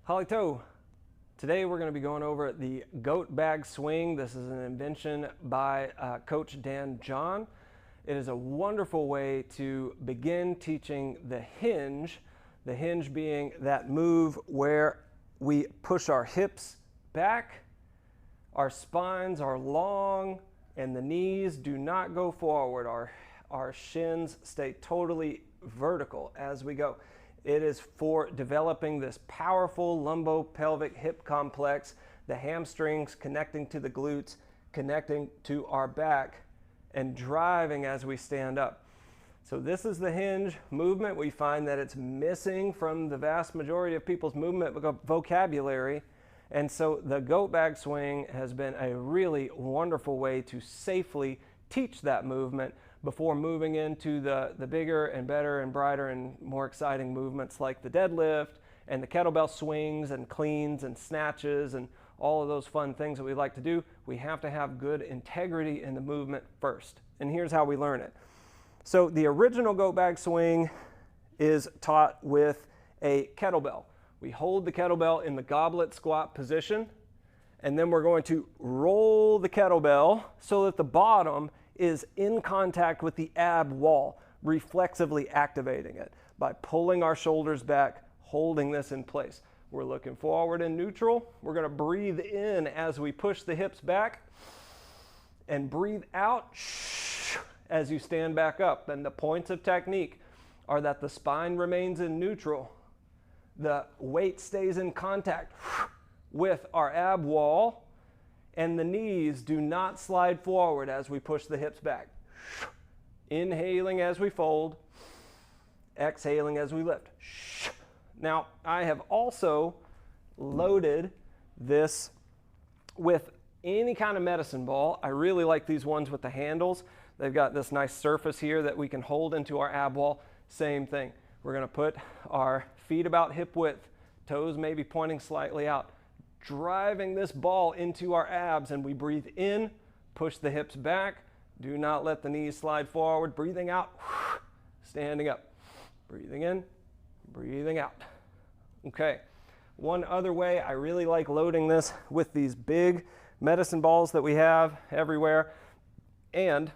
Halito. Today we're going to be going over the goat bag swing. This is an invention by Coach Dan John. It is a wonderful way to begin teaching the hinge being that move where we push our hips back, our spines are long, and the knees do not go forward. Our shins stay totally vertical as we go. It is for developing this powerful lumbopelvic hip complex, the hamstrings connecting to the glutes, connecting to our back, and driving as we stand up. So this is the hinge movement. We find that it's missing from the vast majority of people's movement vocabulary. And so the goat bag swing has been a really wonderful way to safely teach that movement before moving into the bigger and better and brighter and more exciting movements like the deadlift and the kettlebell swings and cleans and snatches and all of those fun things that we like to do. We have to have good integrity in the movement first. And here's how we learn it. So the original goat bag swing is taught with a kettlebell. We hold the kettlebell in the goblet squat position, and then we're going to roll the kettlebell so that the bottom is in contact with the ab wall, reflexively activating it by pulling our shoulders back, holding this in place. We're looking forward in neutral. We're going to breathe in as we push the hips back and breathe out as you stand back up. And the points of technique are that the spine remains in neutral, the weight stays in contact with our ab wall, and the knees do not slide forward as we push the hips back. Inhaling as we fold, exhaling as we lift. Now, I have also loaded this with any kind of medicine ball. I really like these ones with the handles. They've got this nice surface here that we can hold into our ab wall. Same thing. We're going to put our feet about hip width, toes maybe pointing slightly out, driving this ball into our abs, and we breathe in, push the hips back, do not let the knees slide forward, breathing out, standing up, breathing in, breathing out. Okay, one other way I really like loading this with these big medicine balls that we have everywhere, and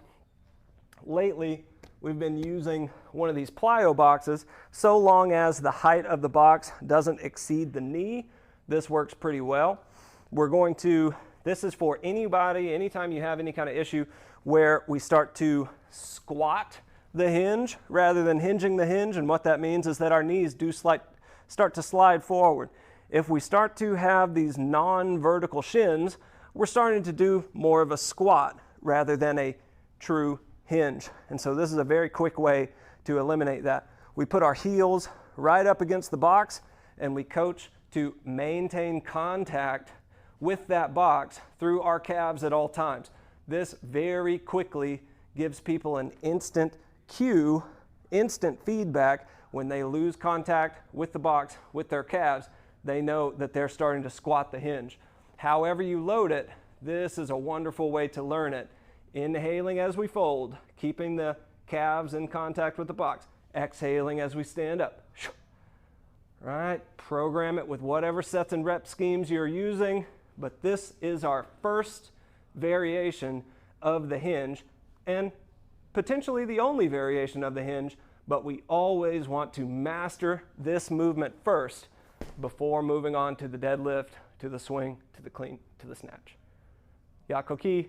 lately we've been using one of these plyo boxes. So long as the height of the box doesn't exceed the knee, this works pretty well. This is for anybody, anytime you have any kind of issue where we start to squat the hinge rather than hinging the hinge. And what that means is that our knees do start to slide forward. If we start to have these non-vertical shins, we're starting to do more of a squat rather than a true hinge. And so this is a very quick way to eliminate that. We put our heels right up against the box and we coach to maintain contact with that box through our calves at all times. This very quickly gives people an instant cue, instant feedback. When they lose contact with the box, with their calves, they know that they're starting to squat the hinge. However you load it, this is a wonderful way to learn it. Inhaling as we fold, keeping the calves in contact with the box. Exhaling as we stand up. Right? Program it with whatever sets and rep schemes you're using, but this is our first variation of the hinge and potentially the only variation of the hinge, but we always want to master this movement first before moving on to the deadlift, to the swing, to the clean, to the snatch. Yakoki.